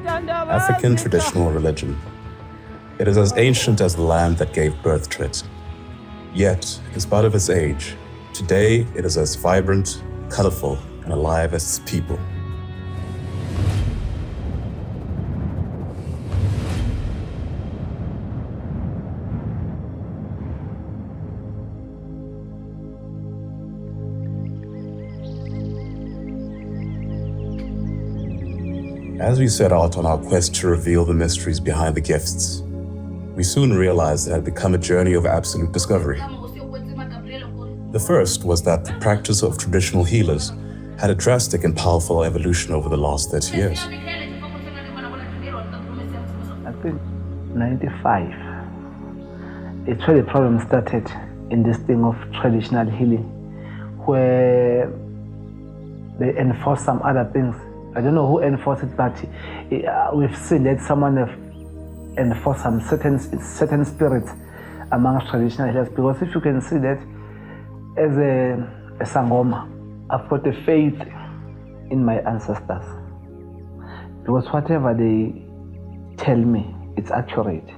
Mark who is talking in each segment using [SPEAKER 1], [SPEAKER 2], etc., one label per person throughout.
[SPEAKER 1] African traditional religion. It is as ancient as the land that gave birth to it. Yet, in spite of its age, today it is as vibrant, colorful, and alive as its people. As we set out on our quest to reveal the mysteries behind the gifts, we soon realized it had become a journey of absolute discovery. The first was that the practice of traditional healers had a drastic and powerful evolution over the last 30 years.
[SPEAKER 2] I think 95, it's where the problem started in this thing of traditional healing, where they enforce some other things. I don't know who enforced it, but we've seen that someone have enforced some certain spirits amongst traditional healers. Because if you can see that as a sangoma, I've got a faith in my ancestors. Because whatever they tell me, it's accurate.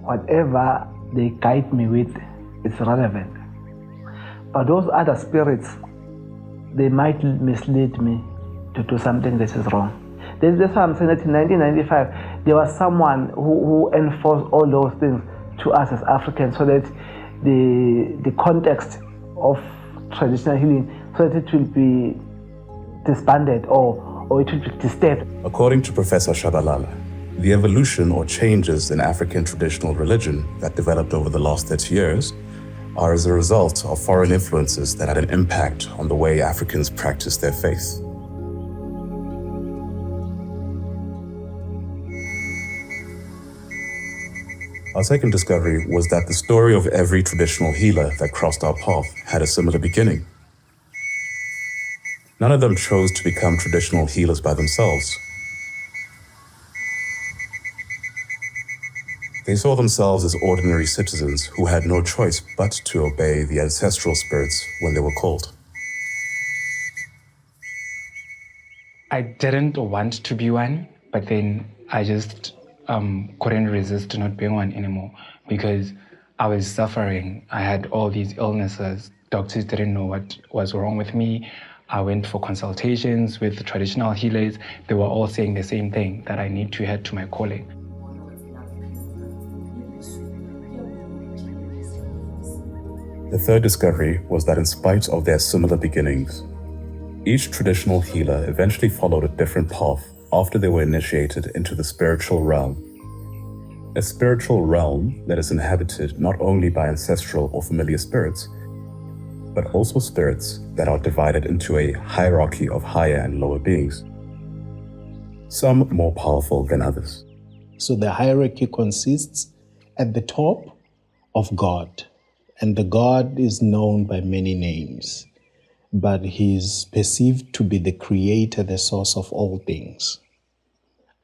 [SPEAKER 2] Whatever they guide me with, it's relevant. But those other spirits, they might mislead me to do something that is wrong. That's why I'm saying that in 1995, there was someone who enforced all those things to us as Africans, so that the context of traditional healing, so that it will be disbanded or it will be disturbed.
[SPEAKER 1] According to Professor Shabalala, the evolution or changes in African traditional religion that developed over the last 30 years are as a result of foreign influences that had an impact on the way Africans practice their faith. Our second discovery was that the story of every traditional healer that crossed our path had a similar beginning. None of them chose to become traditional healers by themselves. They saw themselves as ordinary citizens who had no choice but to obey the ancestral spirits when they were called.
[SPEAKER 3] I didn't want to be one, but then I just couldn't resist not being one anymore, because I was suffering. I had all these illnesses. Doctors didn't know what was wrong with me. I went for consultations with the traditional healers. They were all saying the same thing, that I need to head to my calling.
[SPEAKER 1] The third discovery was that in spite of their similar beginnings, each traditional healer eventually followed a different path after they were initiated into the spiritual realm. A spiritual realm that is inhabited not only by ancestral or familiar spirits, but also spirits that are divided into a hierarchy of higher and lower beings, some more powerful than others.
[SPEAKER 4] So the hierarchy consists at the top of God, and the God is known by many names, but he is perceived to be the creator, the source of all things.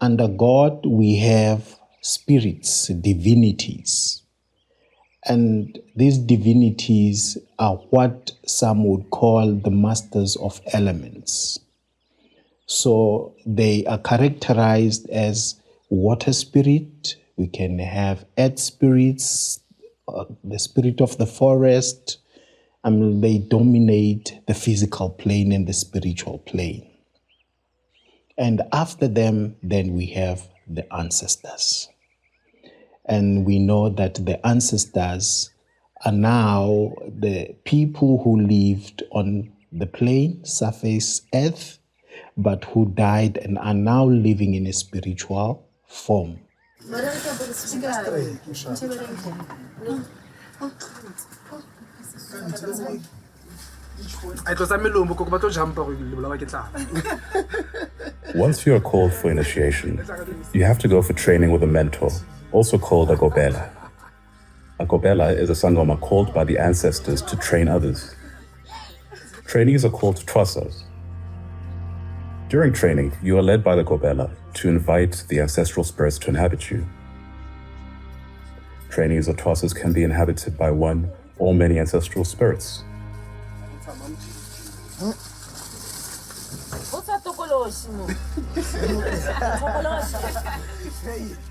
[SPEAKER 4] Under God, we have spirits, divinities. And these divinities are what some would call the masters of elements. So they are characterized as water spirit. We can have earth spirits, the spirit of the forest. They dominate the physical plane and the spiritual plane. And after them, then we have the ancestors. And we know that the ancestors are now the people who lived on the plane, surface earth, but who died and are now living in a spiritual form.
[SPEAKER 1] Once you are called for initiation, you have to go for training with a mentor, also called a Gobela. A Gobela is a sangoma called by the ancestors to train others. Trainees are called twasas. During training, you are led by the Gobela to invite the ancestral spirits to inhabit you. Trainees or twasas can be inhabited by one or many ancestral spirits.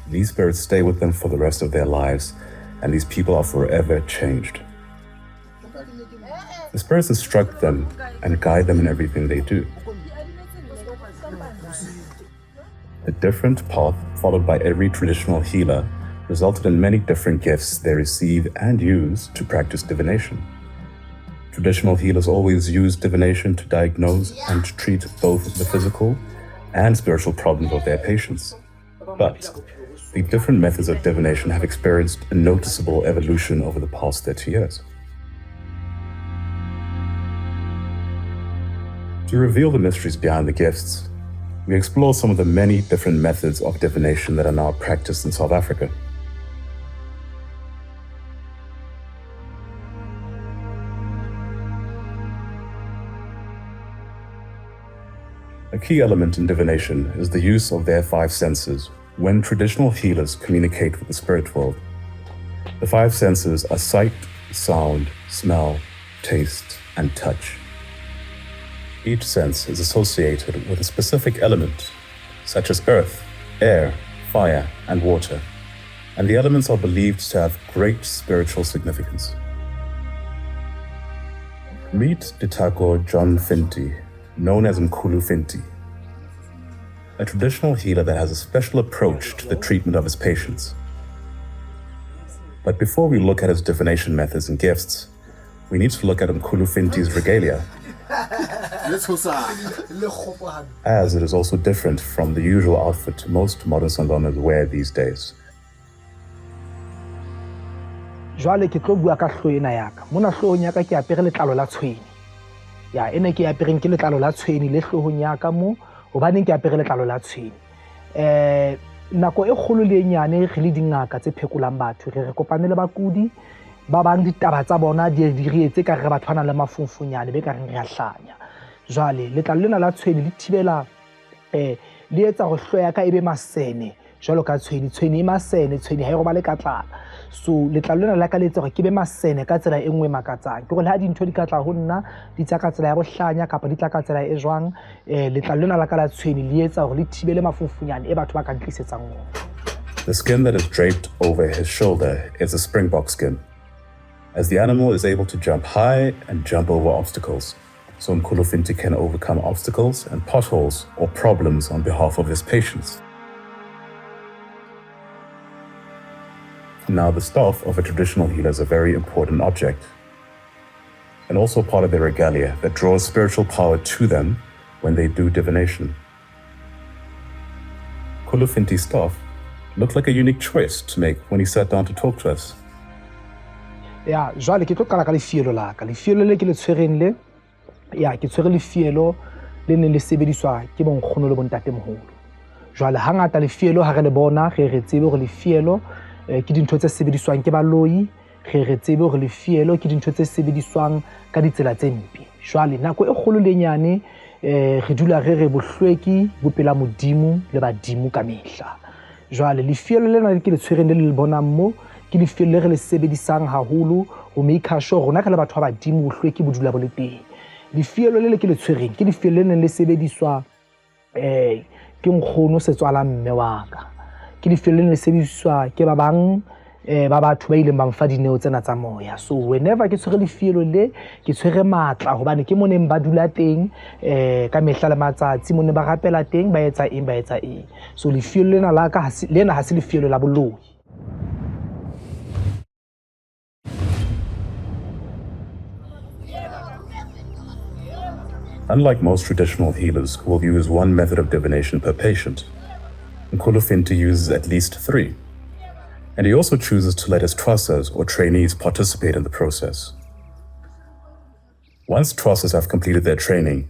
[SPEAKER 1] These spirits stay with them for the rest of their lives, and these people are forever changed. The spirits instruct them and guide them in everything they do. The different path followed by every traditional healer resulted in many different gifts they receive and use to practice divination. Traditional healers always use divination to diagnose and treat both the physical and spiritual problems of their patients. But the different methods of divination have experienced a noticeable evolution over the past 30 years. To reveal the mysteries behind the gifts, we explore some of the many different methods of divination that are now practiced in South Africa. A key element in divination is the use of their 5 senses when traditional healers communicate with the spirit world. The 5 senses are sight, sound, smell, taste, and touch. Each sense is associated with a specific element, such as earth, air, fire, and water, and the elements are believed to have great spiritual significance. Meet Ditako John Finty, known as Mkhulu Finty, a traditional healer that has a special approach to the treatment of his patients. But before we look at his divination methods and gifts, we need to look at Mkhulu Finty's regalia, as it is also different from the usual outfit most modern sangomas wear these days.
[SPEAKER 2] Jwale ke tlo bua ka hlo ena ya ka. Mona hlohong ya ka ke apere letlalo la tshweni. Ya ene ke apereng ke letlalo la tshweni le hlohong ya ka mo hobaneng ke apere letlalo la tshweni. Nako e kgolo le e nyane re le dingaka tse phekolang batho re kopane le bakudi ba bang ditaba tsa bona di re etse ka re batho bana le mafunfunyane be ka re a hlanya. Jwale letlalo lena la tshweni le thibela le etsa go hloya ka ebe masene jwalo ka tshweni masene tshweni ha e roba le ka tlala. So letlalo lena la ka le etsa gore ke be masene ka tsela e nngwe makatsang ke gore le ha dintho di ka tla ho nna di tsa ka tsela ya go hlanya kapa di tla ka tsela e jwang letlalo lena la ka la tshweni le etsa gore le thibele mafunfunyane e batho ba ka ntlisetsang mo.
[SPEAKER 1] The skin that is draped over his shoulder is a springbok skin, as the animal is able to jump high and jump over obstacles, so Mkhulu Finty can overcome obstacles and potholes or problems on behalf of his patients. Now, the staff of a traditional healer is a very important object, and also part of their regalia that draws spiritual power to them when they do divination. Mkhulu Finty's staff looked like a unique choice to make when he sat down to talk to us.
[SPEAKER 2] Ya jwale ke tlo qala ka lefielo la ka. Lefielo le ke le tshwereng le ya ke tshwere lefielo le ne le sebediswa ke bonkgono le bontatemoholo. Jwale hangata lefielo ha re le bona re tsebe gore lefielo ke dintho tse sebediswang ke baloi re tsebe gore lefielo ke dintho tse sebediswang ka ditsela tse mpe. Jwale nako e kgolo le nyane re dula re bohlweki bopela modimo le badimo ka mehla. Jwale lefielo lena le ke le tshwereng le bonang mo ke lefielo le re le sebedisang haholo ho make sure rona ka le batho ba badimo bohlweki bo dula bo le teng. Lefielo le ke le tshwereng ke lefielo le ne le sebediswa ke nkgono setswala mme wa ka. Ke lefielo le sebediswa ke ba bang ba batho ba ileng ba mfa dineo tsena tsa moya. So whenever ke tshwere lefielo le ke tshwere matla hobane ke moneng ba dula teng ka mehla le matsatsi moneng ba rapela teng ba etsa eng. So lefielo lena la ka lena ha se lefielo la boloi.
[SPEAKER 1] Unlike most traditional healers who will use one method of divination per patient, Mkhulu Finty uses at least 3. And he also chooses to let his trusses or trainees participate in the process. Once trusses have completed their training,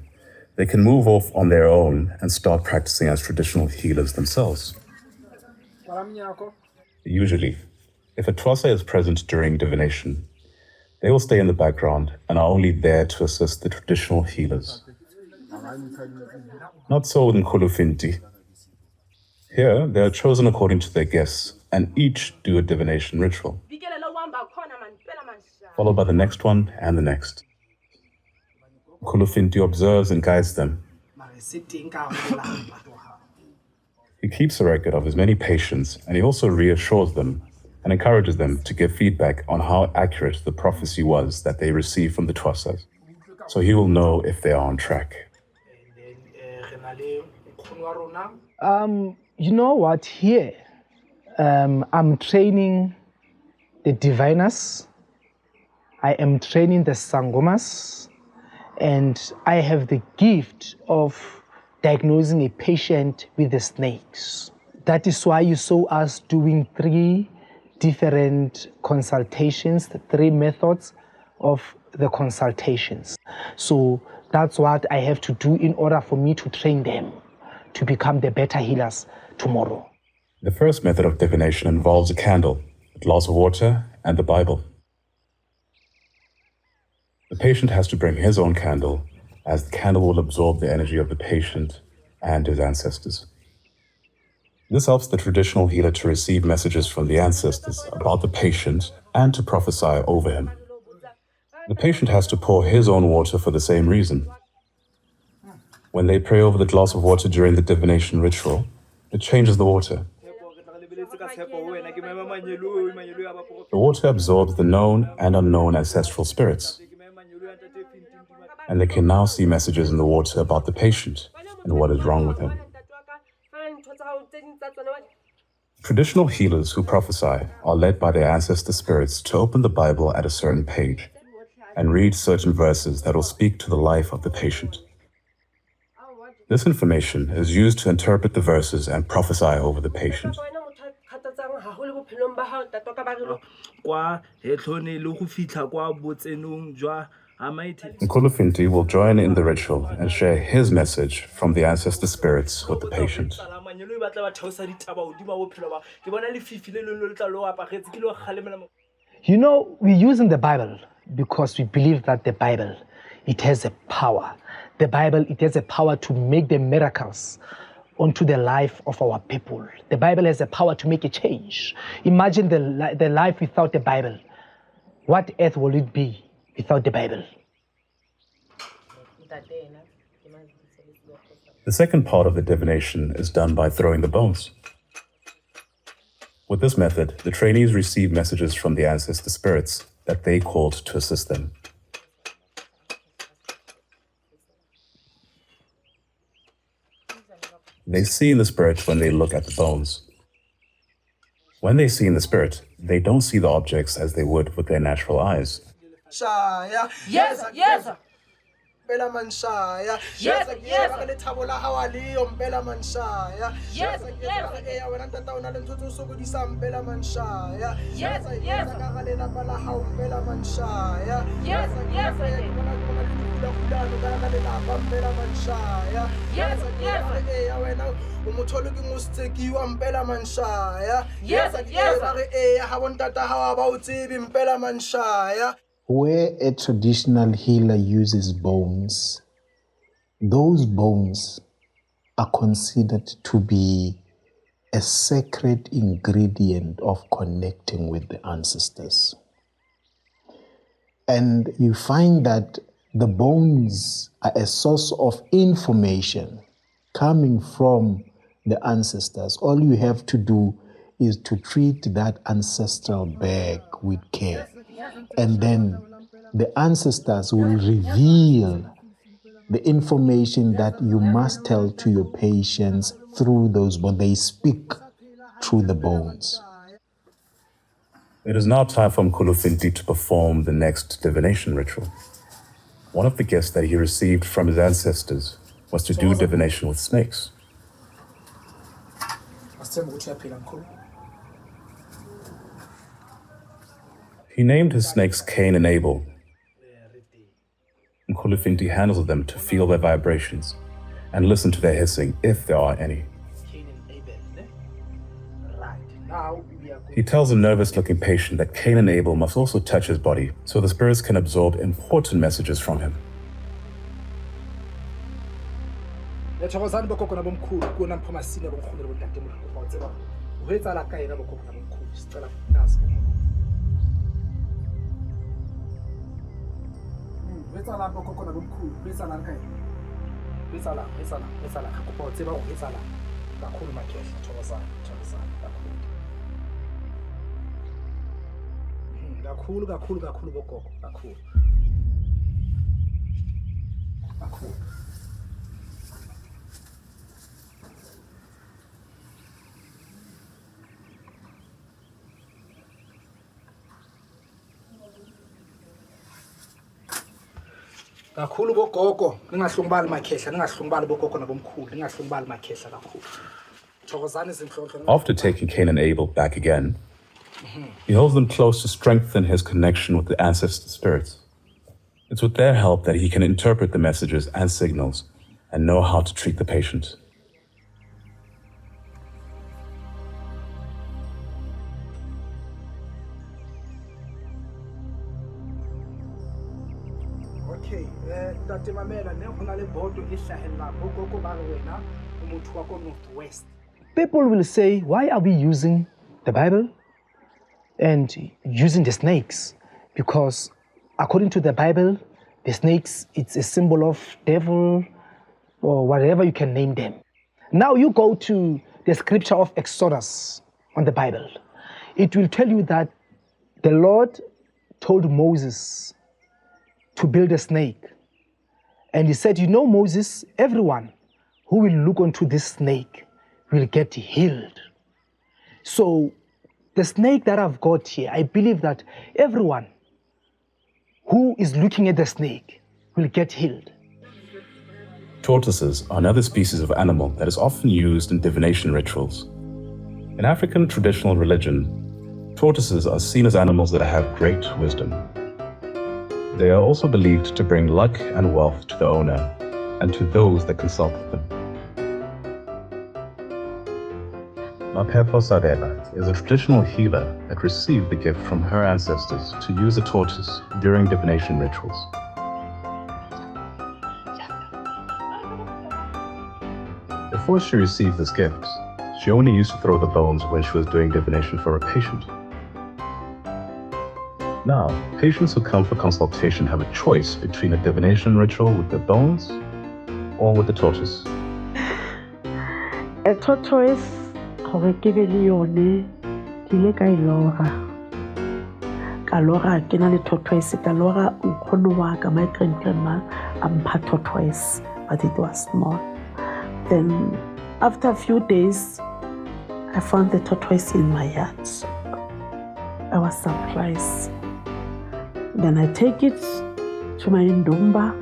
[SPEAKER 1] they can move off on their own and start practicing as traditional healers themselves. Usually, if a trusser is present during divination, they will stay in the background and are only there to assist the traditional healers. Not so with Mkhulu Finty. Here, they are chosen according to their gifts and each do a divination ritual, followed by the next one and the next. Mkhulu Finty observes and guides them, He keeps a record of his many patients, and he also reassures them and encourages them to give feedback on how accurate the prophecy was that they received from the Twasas, so he will know if they are on track.
[SPEAKER 2] You know what, here, I'm training the diviners, I am training the sangomas, and I have the gift of diagnosing a patient with the snakes. That is why you saw us doing 3 different consultations, 3 methods of the consultations. So that's what I have to do in order for me to train them to become the better healers tomorrow.
[SPEAKER 1] The first method of divination involves a candle, a glass of water, and the Bible. The patient has to bring his own candle, as the candle will absorb the energy of the patient and his ancestors. This helps the traditional healer to receive messages from the ancestors about the patient and to prophesy over him. The patient has to pour his own water for the same reason. When they pray over the glass of water during the divination ritual, it changes the water. The water absorbs the known and unknown ancestral spirits, and they can now see messages in the water about the patient and what is wrong with him. Traditional healers who prophesy are led by their ancestor spirits to open the Bible at a certain page and read certain verses that will speak to the life of the patient. This information is used to interpret the verses and prophesy over the patient. Nkulufinti will join in the ritual and share his message from the ancestor spirits with the patient.
[SPEAKER 2] You know, we're using the Bible because we believe that the Bible, it has a power. The Bible, it has a power to make the miracles onto the life of our people. The Bible has a power to make a change. Imagine the life without the Bible. What earth will it be without the Bible?
[SPEAKER 1] The second part of the divination is done by throwing the bones. With this method, the trainees receive messages from the ancestor spirits that they called to assist them. They see in the spirit when they look at the bones. When they see in the spirit, they don't see the objects as they would with their natural eyes.
[SPEAKER 5] Yes, yes.
[SPEAKER 6] Bela manshaya
[SPEAKER 5] Yes, yes.
[SPEAKER 6] ke lethabo la hao a leyo mbela manshaya
[SPEAKER 5] Yes, yes.
[SPEAKER 6] ya wena ntata o na le ntho tse o sokodisang mbela manshaya
[SPEAKER 5] Yes, yes.
[SPEAKER 6] ka ga lelapa la hao mbela manshaya
[SPEAKER 5] Yes, yes.
[SPEAKER 6] kulano ka ga lelapa mbela manshaya
[SPEAKER 5] Yes, yes.
[SPEAKER 6] ya wena o motholo ke mostsekiwa mbela manshaya
[SPEAKER 5] Yes, yes.
[SPEAKER 6] ha bontata hao ba o tsebe mbela manshaya.
[SPEAKER 4] Where a traditional healer uses bones, those bones are considered to be a sacred ingredient of connecting with the ancestors. And you find that the bones are a source of information coming from the ancestors. All you have to do is to treat that ancestral bag with care. And then the ancestors will reveal the information that you must tell to your patients through those bones. They speak through the bones.
[SPEAKER 1] It is now time for Mkhulufinti to perform the next divination ritual. One of the gifts that he received from his ancestors was to do divination with snakes. He named his snakes Cain and Abel. Mkhulufinti handles them to feel their vibrations and listen to their hissing if there are any. He tells a nervous-looking patient that Cain and Abel must also touch his body so the spirits can absorb important messages from him.
[SPEAKER 2] etsahalang ga kopa o tseba gore etsahalang kakhulu Makhehla thokozani kakhulu kakhulu bogogo kakhulu kakhulu bogogo ningahlungibali Makhehla ningahlungibali bogogo nabomkhulu ningahlungibali Makhehla kakhulu thokozani izinhlonhlo.
[SPEAKER 1] After taking Cain and Abel back again, he holds them close to strengthen his connection with the ancestor spirits. It's with their help that he can interpret the messages and signals and know how to treat the patient.
[SPEAKER 2] Okay, Ntate Mamela ne go na le boto e hlahella bogogo ba re wena o motho wa ko Northwest.
[SPEAKER 7] People will say, why are we using the Bible and using the snakes? Because according to the Bible, the snakes, it's a symbol of devil or whatever you can name them. Now you go to the scripture of Exodus on the Bible. It will tell you that the Lord told Moses to build a snake. And he said, you know, Moses, everyone who will look onto this snake will get healed. So the snake that I've got here, I believe that everyone who is looking at the snake will get healed.
[SPEAKER 1] Tortoises are another species of animal that is often used in divination rituals. In African traditional religion, tortoises are seen as animals that have great wisdom. They are also believed to bring luck and wealth to the owner and to those that consult with them. Mapefo Sadela is a traditional healer that received the gift from her ancestors to use a tortoise during divination rituals. Before she received this gift, she only used to throw the bones when she was doing divination for a patient. Now, patients who come for consultation have a choice between a divination ritual with the bones or with the tortoise.
[SPEAKER 8] A tortoise, gore ke be le yone, ke ile ka ilora. Ka lora ke na le tortoise, ka lora nkgono wa ka, my grandma, a mpha tortoise, but it was small. Then, after a few days, I found the tortoise in my yard. I was surprised. Then I take it to my ndumba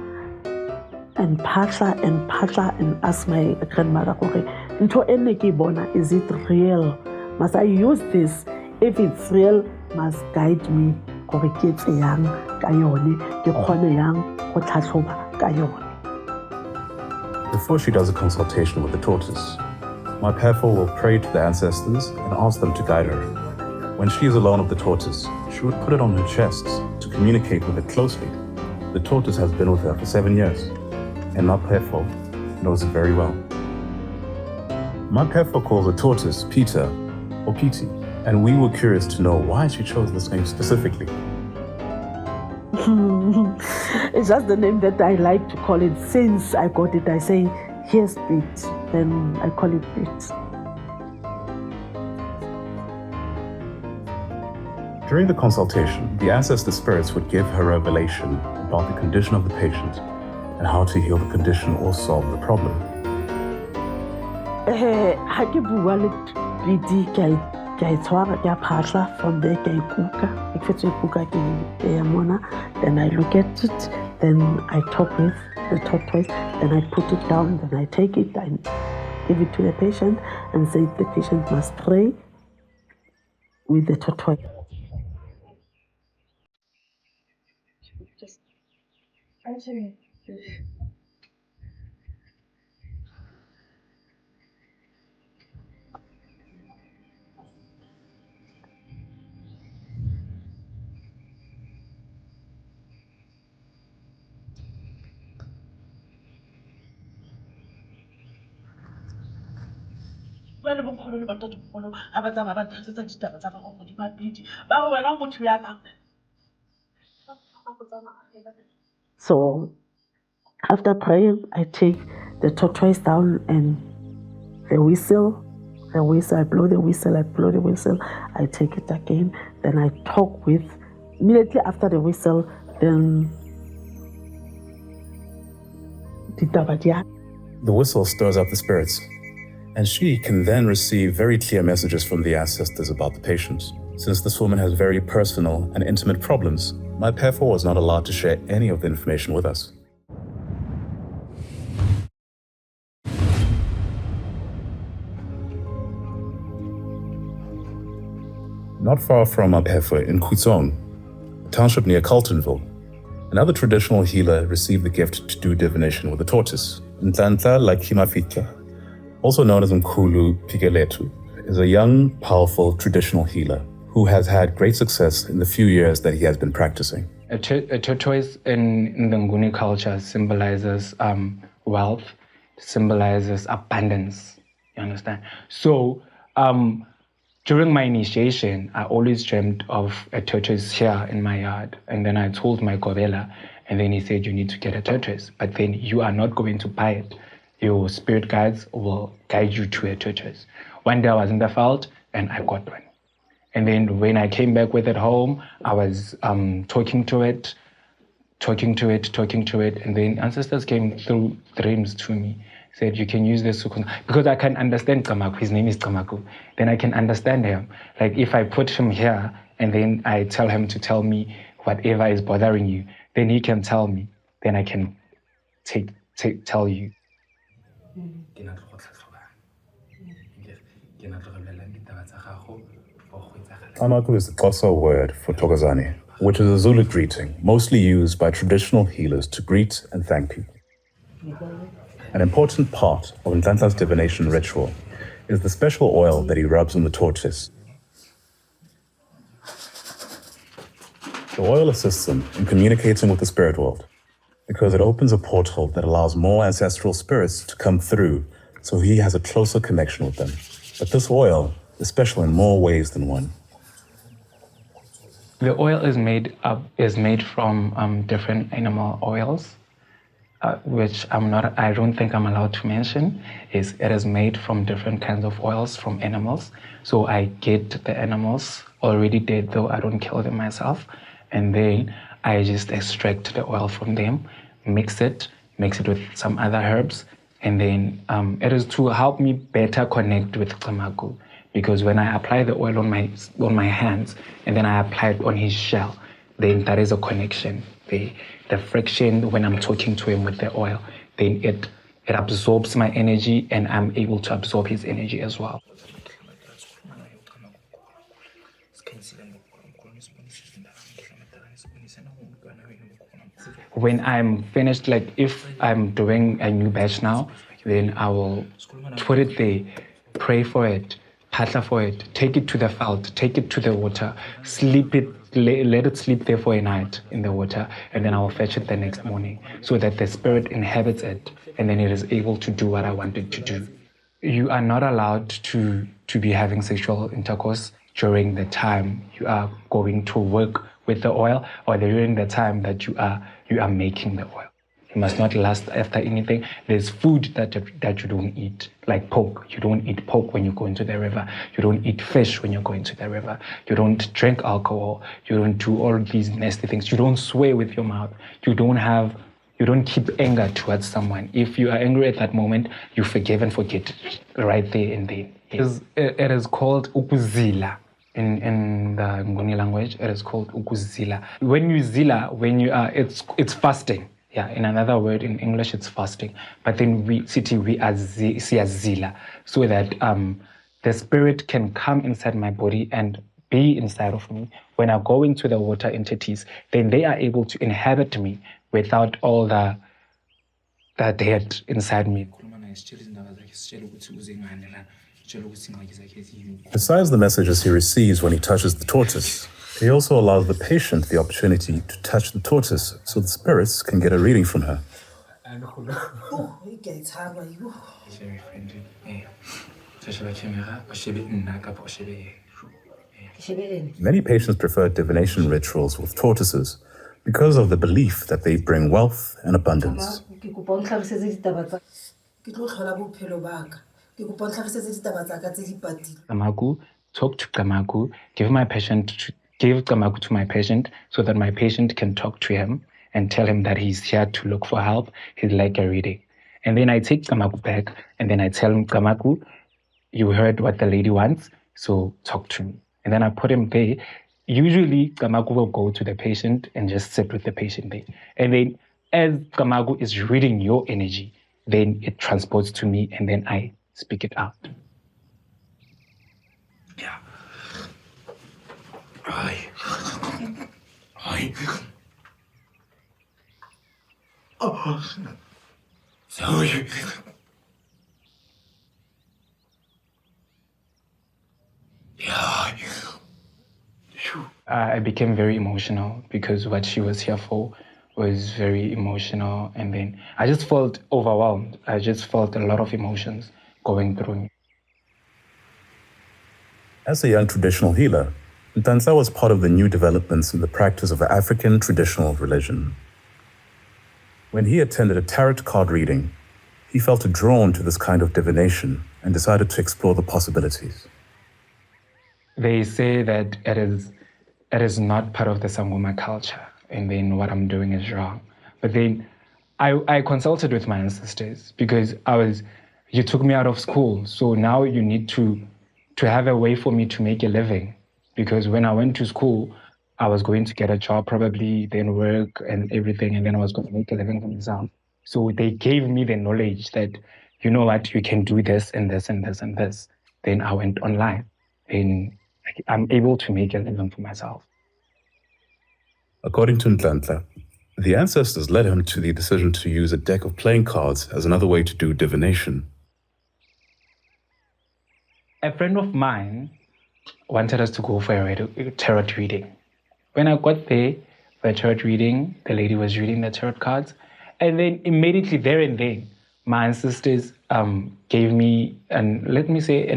[SPEAKER 8] and patla and ask my grandmother, into any bona, is it real? Must I use this? If it's real, must guide me.
[SPEAKER 1] Before she does a consultation with the tortoise, my Mapefo will pray to the ancestors and ask them to guide her. When she is alone with the tortoise, she would put it on her chest to communicate with it closely. The tortoise has been with her for 7 years, and Mapefo knows it very well. Mapefo calls the tortoise Peter or Piti, and we were curious to know why she chose this name specifically.
[SPEAKER 8] It's just the name that I like to call it. Since I got it, I say, here's Pete, then I call it Pete.
[SPEAKER 1] During the consultation, the ancestor spirits would give her revelation about the condition of the patient and how to heal the condition or solve the problem.
[SPEAKER 8] Ha ke bua le Pete, ke a tshwara ke a phahla, from there ke a ikuka, ke fetsa ikuka ke ya mona, then I look at it, then I talk with the tortoise, then I put it down, then I take it and give it to the patient and say the patient must pray with the tortoise. So after praying, I take the tortoise down and the whistle, I blow the whistle, I take it again, then I talk with, immediately after the whistle, then
[SPEAKER 1] The whistle stirs up the spirits, and she can then receive very clear messages from the ancestors about the patient. Since this woman has very personal and intimate problems, my PEFO was not allowed to share any of the information with us. Not far from Mapefwe in Kutsong, a township near Carltonville, another traditional healer received the gift to do divination with a tortoise. Ntlantla Lakimafitla, also known as Mkhulu Pikeletu, is a young, powerful traditional healer who has had great success in the few years that he has been practicing.
[SPEAKER 3] A tortoise in the Nguni culture symbolizes wealth, symbolizes abundance, you understand? So during my initiation, I always dreamt of a tortoise here in my yard. And then I told my Gobela, and then he said, you need to get a tortoise, but then you are not going to buy it. Your spirit guides will guide you to a tortoise. One day I was in the field and I got one. And then when I came back with it home, I was talking to it. And then ancestors came through dreams to me. Said, you can use this because I can understand Kamaku. His name is Kamaku. Then I can understand him. Like if I put him here and then I tell him to tell me whatever is bothering you, then he can tell me. Then I can tell you.
[SPEAKER 1] Kamaku is the Xhosa word for Thokozani, which is a Zulu greeting, mostly used by traditional healers to greet and thank people. An important part of Ntlantla's divination ritual is the special oil that he rubs on the tortoise. The oil assists him in communicating with the spirit world because it opens a portal that allows more ancestral spirits to come through, so he has a closer connection with them. But this oil is special in more ways than one.
[SPEAKER 3] The oil is made from different animal oils. Which I don't think I'm allowed to mention, it is made from different kinds of oils from animals. So I get the animals already dead, though I don't kill them myself, and then I just extract the oil from them, mix it with some other herbs, and then it is to help me better connect with Kamaku, because when I apply the oil on my hands and then I apply it on his shell, then that is a connection. The friction when I'm talking to him with the oil, then it absorbs my energy and I'm able to absorb his energy as well. When I'm finished, like if I'm doing a new batch now, then I will put it there, pray for it, patla for it, take it to the field, take it to the water, sleep it, let it sleep there for a night in the water, and then I will fetch it the next morning so that the spirit inhabits it and then it is able to do what I want it to do. You are not allowed to be having sexual intercourse during the time you are going to work with the oil or during the time that you are making the oil. You must not lust after anything. There's food that you don't eat, like pork. You don't eat pork when you go into the river. You don't eat fish when you go into the river. You don't drink alcohol. You don't do all these nasty things. You don't swear with your mouth. You don't keep anger towards someone. If you are angry at that moment, you forgive and forget right there and then. It is called ukuzila. In the Nguni language, it is called ukuzila. When you zila, it's fasting. Yeah, in another word, in English, it's fasting. But then we are zila, so that the spirit can come inside my body and be inside of me. When I go into the water entities, then they are able to inhabit me without all the dead inside me.
[SPEAKER 1] Besides the messages he receives when he touches the tortoise, he also allows the patient the opportunity to touch the tortoise so the spirits can get a reading from her. Many patients prefer divination rituals with tortoises because of the belief that they bring wealth and abundance.
[SPEAKER 9] ke tlo tlhola bophelo ba ka. Ke kopa o ntlhagisetse ditaba tsa ka tse di patile.
[SPEAKER 3] Kamaku, talk to Kamaku, give Kamaku to my patient so that my patient can talk to him and tell him that he's here to look for help. He'd like a reading. And then I take Kamaku back and then I tell him, Kamaku, you heard what the lady wants, so talk to me. And then I put him there. Usually, Kamaku will go to the patient and just sit with the patient there. And then as Kamaku is reading your energy, then it transports to me and then I speak it out.
[SPEAKER 10] Yeah. Aye. Oh. Sorry. Yeah.
[SPEAKER 3] I became very emotional because what she was here for was very emotional. And then I just felt overwhelmed. I just felt a lot of emotions going through me.
[SPEAKER 1] As a young traditional healer, Ntanhla was part of the new developments in the practice of African traditional religion. When he attended a tarot card reading, he felt drawn to this kind of divination and decided to explore the possibilities.
[SPEAKER 3] They say that it is not part of the sangoma culture, and then what I'm doing is wrong. But then I consulted with my ancestors because you took me out of school, so now you need to have a way for me to make a living. Because when I went to school, I was going to get a job probably, then work and everything, and then I was going to make a living for myself. So they gave me the knowledge that, you know what, you can do this and this and this and this. Then I went online and I'm able to make a living for myself.
[SPEAKER 1] According to Ntanhla, the ancestors led him to the decision to use a deck of playing cards as another way to do divination.
[SPEAKER 3] A friend of mine wanted us to go for a tarot reading. When I got there for a tarot reading, the lady was reading the tarot cards. And then immediately there and then, my ancestors gave me an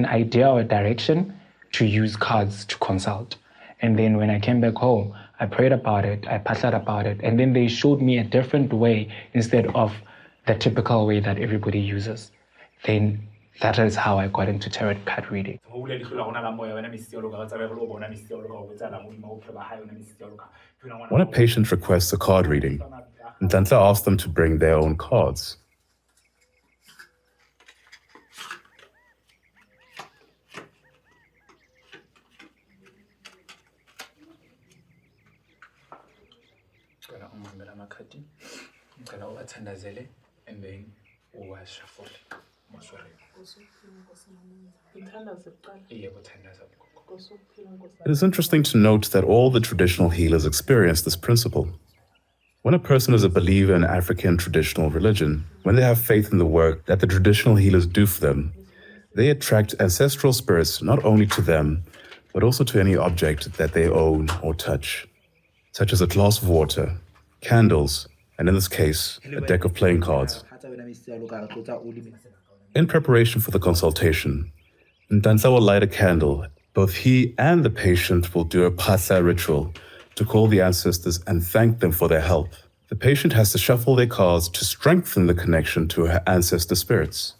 [SPEAKER 3] idea or a direction to use cards to consult. And then when I came back home, I prayed about it, I passaed about it, and then they showed me a different way instead of the typical way that everybody uses. Then that is how I got into tarot card reading.
[SPEAKER 1] When a patient requests a card reading, Ntanhla asks them to bring their own cards.
[SPEAKER 3] And then shuffle.
[SPEAKER 1] It is interesting to note that all the traditional healers experience this principle. When a person is a believer in African traditional religion, when they have faith in the work that the traditional healers do for them, they attract ancestral spirits not only to them, but also to any object that they own or touch, such as a glass of water, candles, and in this case, a deck of playing cards. In preparation for the consultation, Ntanhla will light a candle. Both he and the patient will do a phahla ritual to call the ancestors and thank them for their help. The patient has to shuffle their cards to strengthen the connection to her ancestor spirits.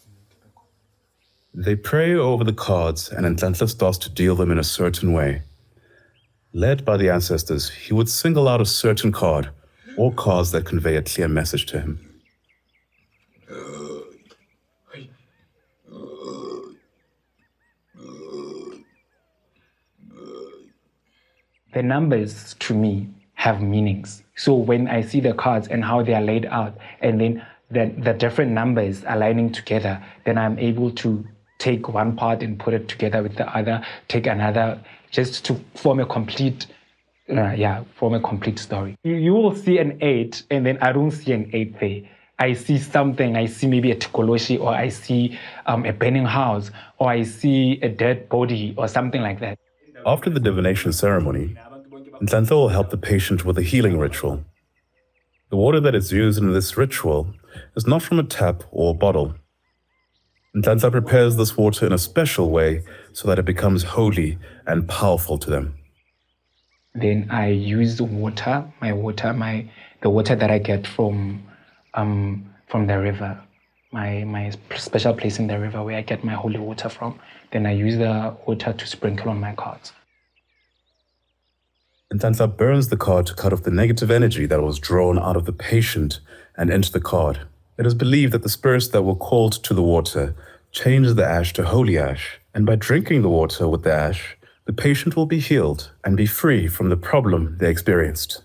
[SPEAKER 1] They pray over the cards and Ntanhla starts to deal them in a certain way. Led by the ancestors, he would single out a certain card or cards that convey a clear message to him.
[SPEAKER 3] The numbers to me have meanings. So when I see the cards and how they are laid out, and then the different numbers aligning together, then I'm able to take one part and put it together with the other, take another, just to form a complete story. You will see an 8, and then I don't see an 8 there. I see something, I see maybe a tikoloshi, or I see a burning house, or I see a dead body, or something like that.
[SPEAKER 1] After the divination ceremony, Ntanhla will help the patient with a healing ritual. The water that is used in this ritual is not from a tap or a bottle. Ntanhla prepares this water in a special way so that it becomes holy and powerful to them.
[SPEAKER 3] Then I use the water that I get from the river. my special place in the river where I get my holy water from. Then I use the water to sprinkle on my cards.
[SPEAKER 1] Ntantla burns the card to cut off the negative energy that was drawn out of the patient and into the card. It is believed that the spirits that were called to the water change the ash to holy ash, and by drinking the water with the ash, the patient will be healed and be free from the problem they experienced.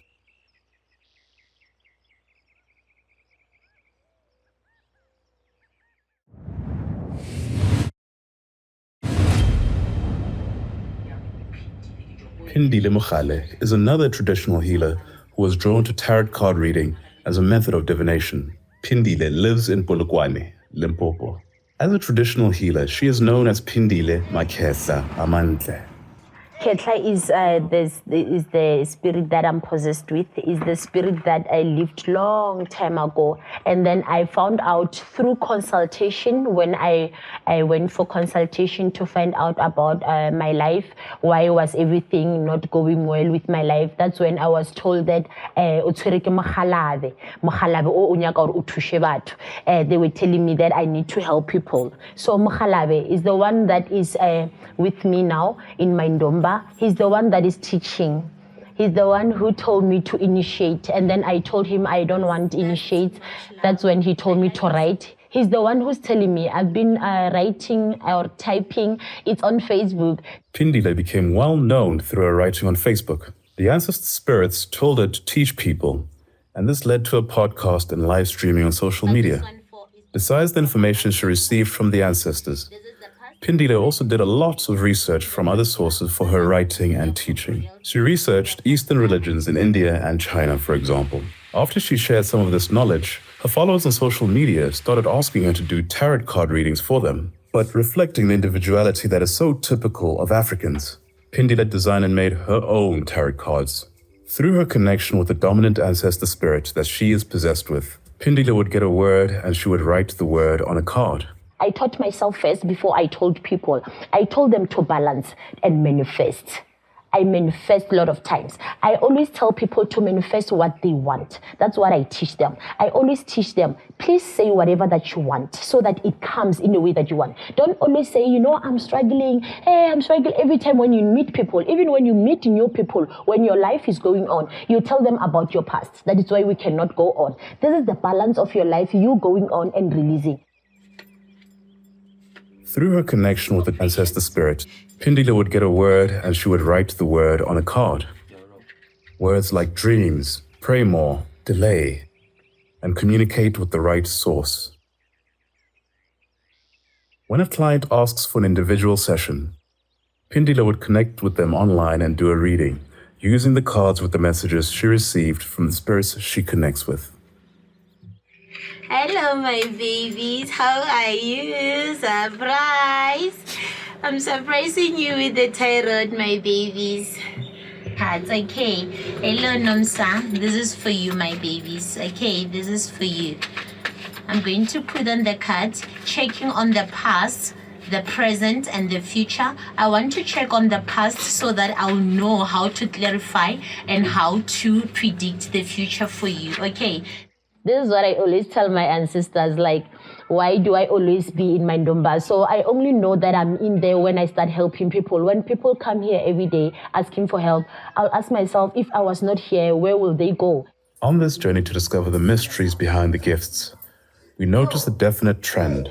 [SPEAKER 1] Pindile Mokhale is another traditional healer who was drawn to tarot card reading as a method of divination. Pindile lives in Polokwane, Limpopo. As a traditional healer, she is known as Pindile Makhetla Amandle.
[SPEAKER 11] Ketla is the spirit that I'm possessed with, is the spirit that I lived long time ago. And then I found out through consultation, when I went for consultation to find out about my life, why was everything not going well with my life. That's when I was told that they were telling me that I need to help people. So Mokhalabe is the one that is with me now in my Ndomba. He's the one that is teaching. He's the one who told me to initiate. And then I told him I don't want to initiate. That's when he told me to write. He's the one who's telling me. I've been writing or typing. It's on Facebook.
[SPEAKER 1] Pindile became well known through her writing on Facebook. The ancestor spirits told her to teach people, and this led to a podcast and live streaming on social media. Besides the information she received from the ancestors, Pindile also did a lot of research from other sources for her writing and teaching. She researched Eastern religions in India and China, for example. After she shared some of this knowledge, her followers on social media started asking her to do tarot card readings for them, but reflecting the individuality that is so typical of Africans. Pindile designed and made her own tarot cards. Through her connection with the dominant ancestor spirit that she is possessed with, Pindile would get a word and she would write the word on a card.
[SPEAKER 11] I taught myself first before I told people. I told them to balance and manifest. I manifest a lot of times. I always tell people to manifest what they want. That's what I teach them. I always teach them, please say whatever that you want so that it comes in the way that you want. Don't always say, I'm struggling. Hey, I'm struggling every time when you meet people. Even when you meet new people, when your life is going on, you tell them about your past. That is why we cannot go on. This is the balance of your life, you going on and releasing.
[SPEAKER 1] Through her connection with the ancestor spirit, Pindile would get a word and she would write the word on a card. Words like dreams, pray more, delay, and communicate with the right source. When a client asks for an individual session, Pindile would connect with them online and do a reading, using the cards with the messages she received from the spirits she connects with.
[SPEAKER 12] Hello, my babies. How are you? Surprise! I'm surprising you with the tarot, my babies. Cards, okay. Hello, Nomsa. This is for you, my babies. Okay, this is for you. I'm going to put on the cards, checking on the past, the present, and the future. I want to check on the past so that I'll know how to clarify and how to predict the future for you. Okay.
[SPEAKER 11] This is what I always tell my ancestors, like, why do I always be in my Ndomba? So I only know that I'm in there when I start helping people. When people come here every day asking for help, I'll ask myself, if I was not here, where will they go?
[SPEAKER 1] On this journey to discover the mysteries behind the gifts, we notice a definite trend.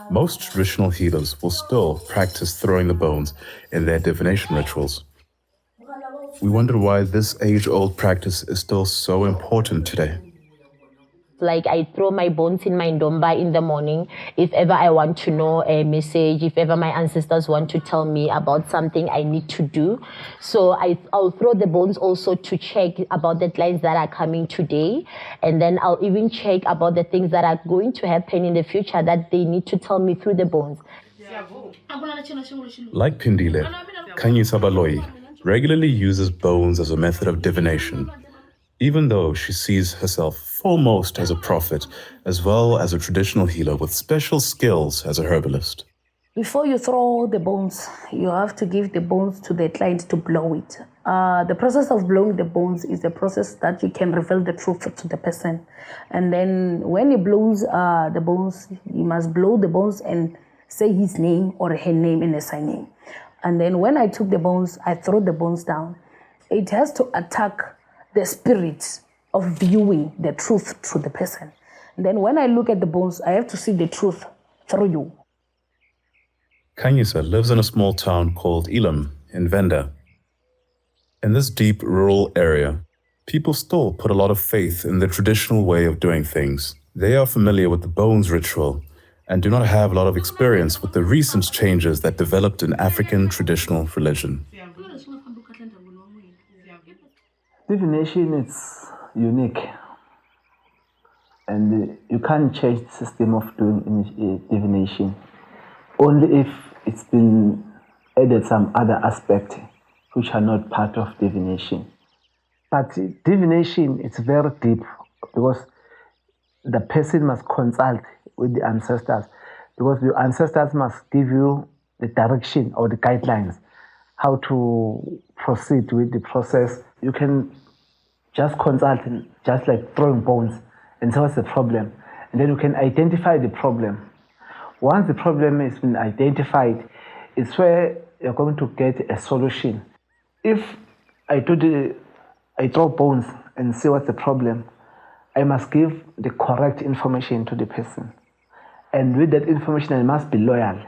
[SPEAKER 1] Most traditional healers will still practice throwing the bones in their divination rituals. We wonder why this age-old practice is still so important today.
[SPEAKER 11] Like, I throw my bones in my Ndomba in the morning. If ever I want to know a message, if ever my ancestors want to tell me about something I need to do. So I'll throw the bones also to check about the clients that are coming today. And then I'll even check about the things that are going to happen in the future that they need to tell me through the bones.
[SPEAKER 1] Like Pindile, Kanyisa Baloi regularly uses bones as a method of divination, even though she sees herself foremost as a prophet, as well as a traditional healer with special skills as a herbalist.
[SPEAKER 13] Before you throw the bones, you have to give the bones to the client to blow it. The process of blowing the bones is a process that you can reveal the truth to the person. And then when he blows the bones, he must blow the bones and say his name or her name in a sign name. And then when I took the bones, I throw the bones down. It has to attack the spirit of viewing the truth through the person. And then when I look at the bones, I have to see the truth through you.
[SPEAKER 1] Kanyisa lives in a small town called Elam in Venda. In this deep rural area, people still put a lot of faith in the traditional way of doing things. They are familiar with the bones ritual and do not have a lot of experience with the recent changes that developed in African traditional religion.
[SPEAKER 2] Divination is unique, and you can't change the system of doing divination, only if it's been added some other aspect which are not part of divination. But divination is very deep because the person must consult with the ancestors, because the ancestors must give you the direction or the guidelines how to proceed with the process. You can just consult, just like throwing bones, and say what's the problem, and then you can identify the problem. Once the problem has been identified, it's where you're going to get a solution. If I throw bones and see what's the problem, I must give the correct information to the person. And with that information, I must be loyal.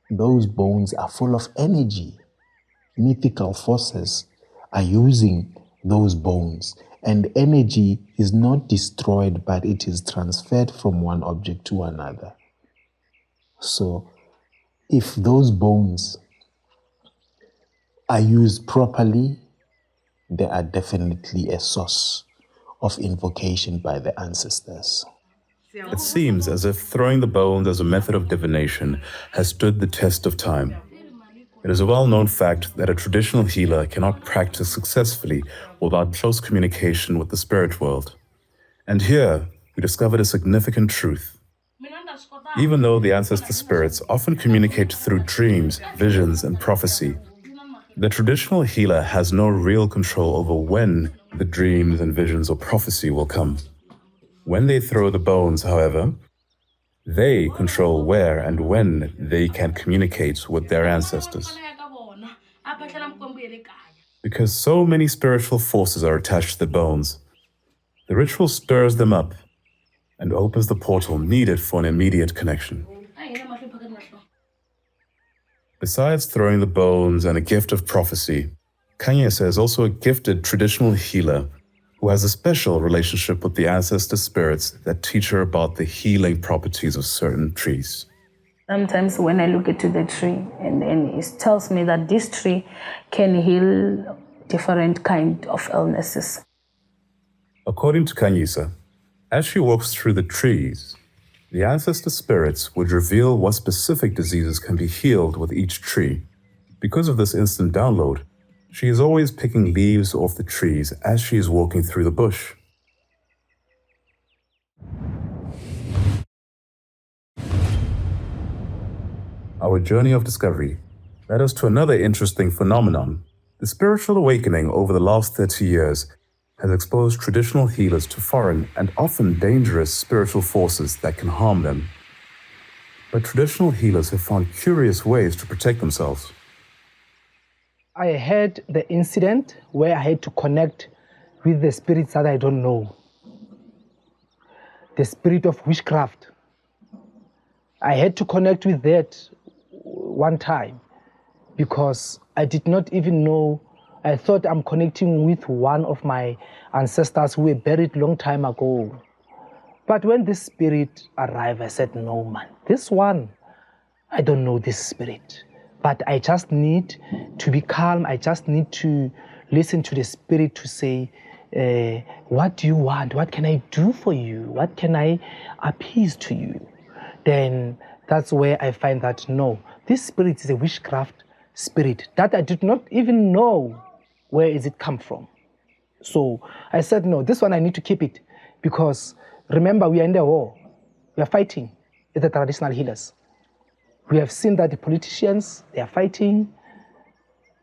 [SPEAKER 4] Those bones are full of energy. Mythical forces are using those bones, and energy is not destroyed, but it is transferred from one object to another. So, if those bones are used properly, they are definitely a source of invocation by the ancestors.
[SPEAKER 1] It seems as if throwing the bones as a method of divination has stood the test of time. It is a well-known fact that a traditional healer cannot practice successfully without close communication with the spirit world. And here, we discovered a significant truth. Even though the ancestor spirits often communicate through dreams, visions, and prophecy, the traditional healer has no real control over when the dreams and visions or prophecy will come. When they throw the bones, however, they control where and when they can communicate with their ancestors. Because so many spiritual forces are attached to the bones, the ritual stirs them up and opens the portal needed for an immediate connection. Besides throwing the bones and a gift of prophecy, Kanyesa is also a gifted traditional healer who has a special relationship with the ancestor spirits that teach her about the healing properties of certain trees.
[SPEAKER 13] Sometimes when I look into the tree and then it tells me that this tree can heal different kind of illnesses.
[SPEAKER 1] According to Kanyisa, as she walks through the trees, the ancestor spirits would reveal what specific diseases can be healed with each tree. Because of this instant download, she is always picking leaves off the trees as she is walking through the bush. Our journey of discovery led us to another interesting phenomenon. The spiritual awakening over the last 30 years has exposed traditional healers to foreign and often dangerous spiritual forces that can harm them. But traditional healers have found curious ways to protect themselves.
[SPEAKER 7] I had the incident where I had to connect with the spirits that I don't know. The spirit of witchcraft. I had to connect with that one time because I did not even know. I thought I'm connecting with one of my ancestors who were buried long time ago. But when this spirit arrived, I said, no man, this one, I don't know this spirit. But I just need to be calm. I just need to listen to the spirit to say, what do you want? What can I do for you? What can I appease to you? Then that's where I find that, no, this spirit is a witchcraft spirit that I did not even know where is it come from. So I said, no, this one I need to keep it because remember, we are in the war. We are fighting with the traditional healers. We have seen that the politicians, they are fighting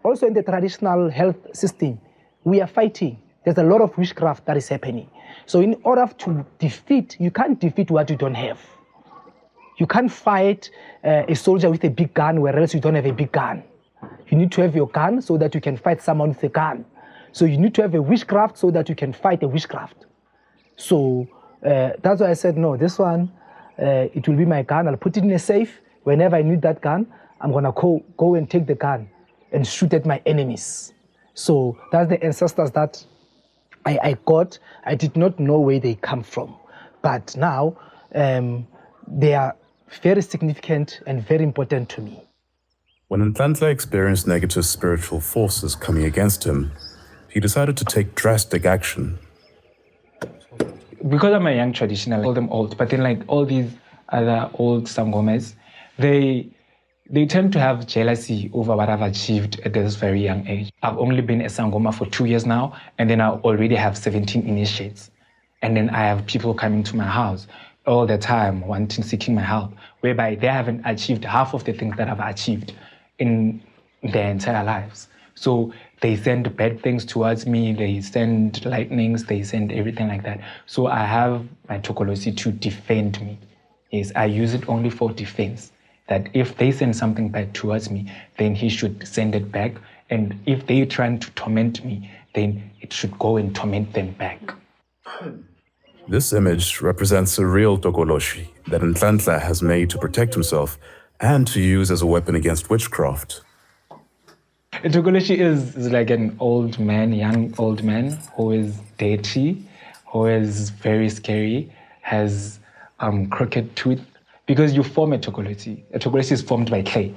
[SPEAKER 7] also in the traditional health system, we are fighting. There's a lot of witchcraft that is happening. So in order to defeat, you can't defeat what you don't have. You can't fight a soldier with a big gun whereas you don't have a big gun. You need to have your gun so that you can fight someone with a gun. So you need to have a witchcraft so that you can fight a witchcraft. So that's why I said, no, this one, it will be my gun. I'll put it in a safe. Whenever I need that gun, I'm going to go and take the gun and shoot at my enemies. So that's the ancestors that I got. I did not know where they come from. But now they are very significant and very important to me.
[SPEAKER 1] When Nhlanhla experienced negative spiritual forces coming against him, he decided to take drastic action.
[SPEAKER 3] Because I'm a young traditional, I call them old, but then like all these other old sangomas, they tend to have jealousy over what I've achieved at this very young age. I've only been a sangoma for 2 years now, and then I already have 17 initiates. And then I have people coming to my house all the time, seeking my help, whereby they haven't achieved half of the things that I've achieved in their entire lives. So they send bad things towards me, they send lightnings, they send everything like that. So I have my tokolosi to defend me. Yes, I use it only for defense. That if they send something bad towards me, then he should send it back. And if they're trying to torment me, then it should go and torment them back.
[SPEAKER 1] This image represents a real tokoloshi that Nhlanhla has made to protect himself and to use as a weapon against witchcraft.
[SPEAKER 3] A tokoloshi is like an old man, young old man, who is dirty, who is very scary, has crooked tooth. Because you form a tokolosi. A tokolosi is formed by clay.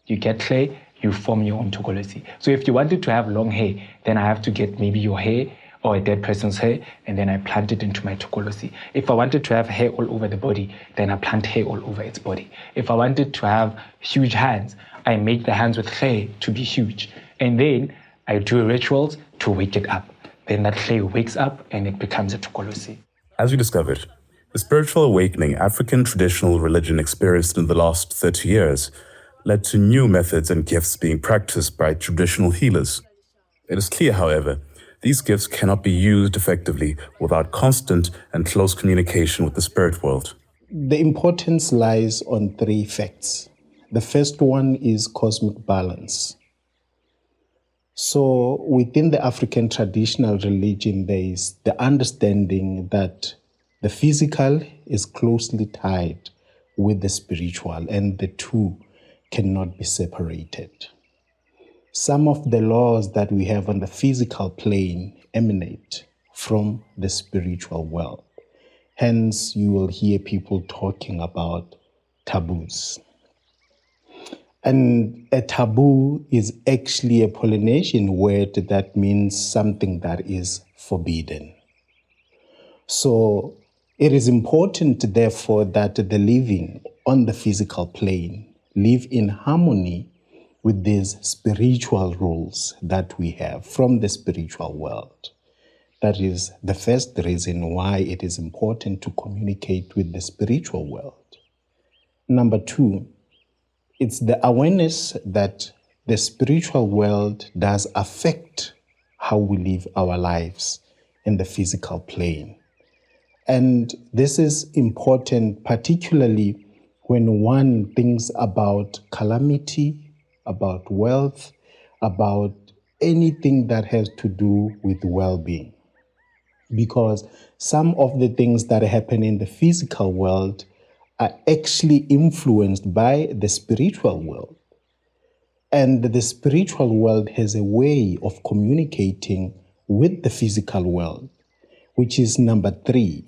[SPEAKER 3] You get clay, you form your own tokolosi. So if you wanted to have long hair, then I have to get maybe your hair or a dead person's hair, and then I plant it into my tokolosi. If I wanted to have hair all over the body, then I plant hair all over its body. If I wanted to have huge hands, I make the hands with clay to be huge. And then I do rituals to wake it up. Then that clay wakes up and it becomes a tokolosi.
[SPEAKER 1] As we discovered, the spiritual awakening African traditional religion experienced in the last 30 years led to new methods and gifts being practiced by traditional healers. It is clear, however, these gifts cannot be used effectively without constant and close communication with the spirit world.
[SPEAKER 4] The importance lies on 3 facts. The first one is cosmic balance. So within the African traditional religion, there is the understanding that the physical is closely tied with the spiritual, and the two cannot be separated. Some of the laws that we have on the physical plane emanate from the spiritual world. Hence, you will hear people talking about taboos. And a taboo is actually a Polynesian word that means something that is forbidden. So it is important, therefore, that the living on the physical plane live in harmony with these spiritual rules that we have from the spiritual world. That is the first reason why it is important to communicate with the spiritual world. Number 2, it's the awareness that the spiritual world does affect how we live our lives in the physical plane. And this is important, particularly when one thinks about calamity, about wealth, about anything that has to do with well-being. Because some of the things that happen in the physical world are actually influenced by the spiritual world. And the spiritual world has a way of communicating with the physical world, which is number 3.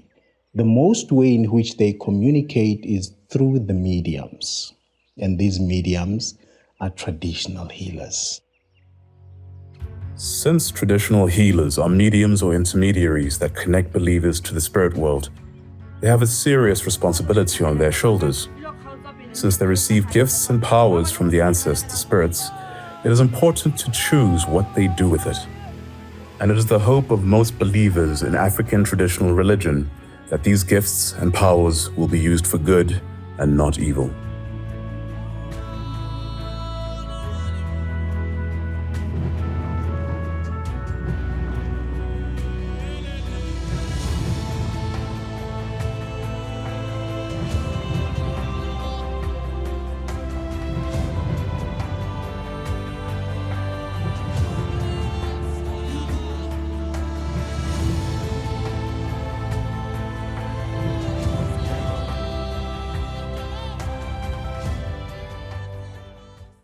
[SPEAKER 4] The most way in which they communicate is through the mediums. And these mediums are traditional healers.
[SPEAKER 1] Since traditional healers are mediums or intermediaries that connect believers to the spirit world, they have a serious responsibility on their shoulders. Since they receive gifts and powers from the ancestor spirits, it is important to choose what they do with it. And it is the hope of most believers in African traditional religion that these gifts and powers will be used for good and not evil.